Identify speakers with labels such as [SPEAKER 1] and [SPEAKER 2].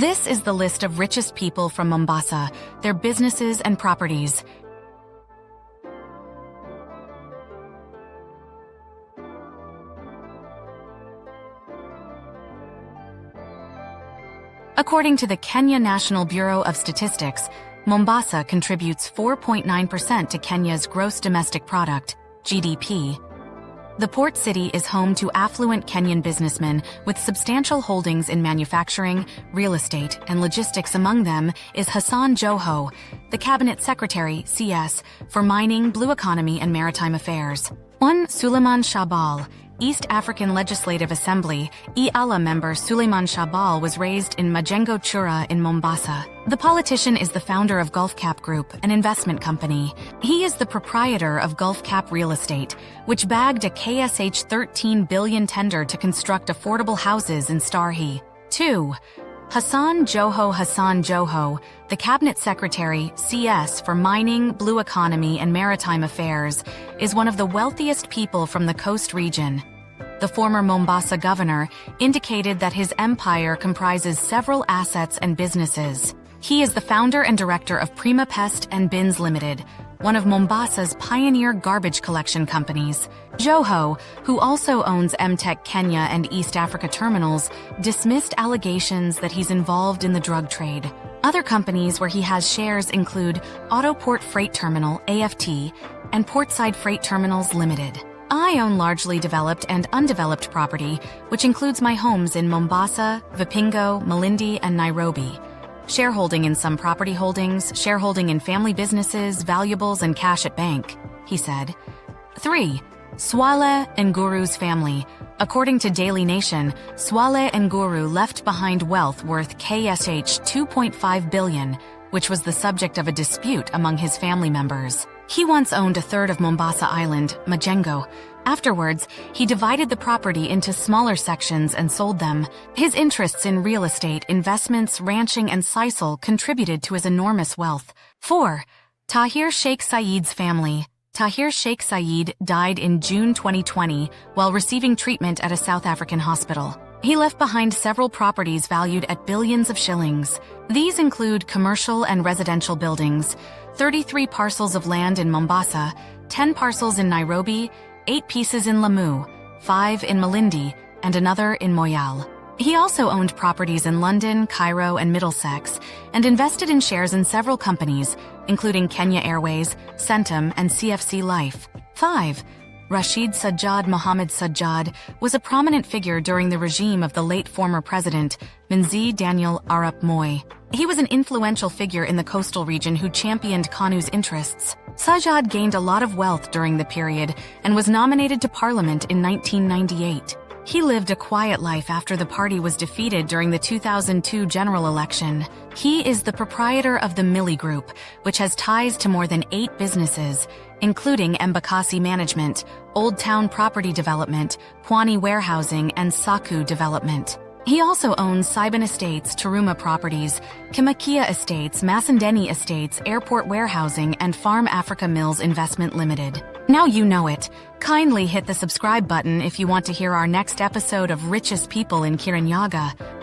[SPEAKER 1] This is the list of richest people from Mombasa, their businesses and properties. According to the Kenya National Bureau of Statistics, Mombasa contributes 4.9% to Kenya's gross domestic product, GDP. The port city is home to affluent Kenyan businessmen with substantial holdings in manufacturing, real estate, and logistics. Among them is Hassan Joho, the Cabinet Secretary, CS, for Mining, Blue Economy and Maritime Affairs. 1. Suleiman Shabal, East African Legislative Assembly, EALA member Suleiman Shabal was raised in Majengo Chura in Mombasa. The politician is the founder of Gulf Cap Group, an investment company. He is the proprietor of Gulf Cap Real Estate, which bagged a KSH 13 billion tender to construct affordable houses in Starhi. 2. Hassan Joho, the Cabinet Secretary, CS, for Mining, Blue Economy and Maritime Affairs, is one of the wealthiest people from the coast region. The former Mombasa governor indicated that his empire comprises several assets and businesses. He is the founder and director of Prima Pest and Bins Limited, one of Mombasa's pioneer garbage collection companies. Joho, who also owns Mtech Kenya and East Africa Terminals, dismissed allegations that he's involved in the drug trade. Other companies where he has shares include Autoport Freight Terminal, AFT, and Portside Freight Terminals Limited. I own largely developed and undeveloped property, which includes my homes in Mombasa, Vipingo, Malindi, and Nairobi. Shareholding in some property holdings, shareholding in family businesses, valuables, and cash at bank, he said. 3. Swale Nguru's family. According to Daily Nation, Swale Nguru left behind wealth worth KSH 2.5 billion, which was the subject of a dispute among his family members. He once owned a third of Mombasa Island, Majengo. Afterwards, he divided the property into smaller sections and sold them. His interests in real estate, investments, ranching, and sisal contributed to his enormous wealth. 4. Tahir Sheikh Saeed's family. Tahir Sheikh Saeed died in June 2020 while receiving treatment at a South African hospital. He left behind several properties valued at billions of shillings. These include commercial and residential buildings, 33 parcels of land in Mombasa, 10 parcels in Nairobi, 8 pieces in Lamu, 5 in Malindi, and another in Moyale. He also owned properties in London, Cairo, and Middlesex, and invested in shares in several companies, including Kenya Airways, Centum, and CFC Life. 5. Rashid Sajjad Mohammed Sajjad was a prominent figure during the regime of the late former president, Mzee Daniel Arap Moi. He was an influential figure in the coastal region who championed KANU's interests. Sajjad gained a lot of wealth during the period and was nominated to parliament in 1998. He lived a quiet life after the party was defeated during the 2002 general election. He is the proprietor of the Millie Group, which has ties to more than 8 businesses, including Embakasi Management, Old Town Property Development, Pwani Warehousing, and Saku Development. He also owns Saiban Estates, Turuma Properties, Kimakia Estates, Masandeni Estates, Airport Warehousing, and Farm Africa Mills Investment Limited. Now you know it. Kindly hit the subscribe button if you want to hear our next episode of Richest People in Kirinyaga.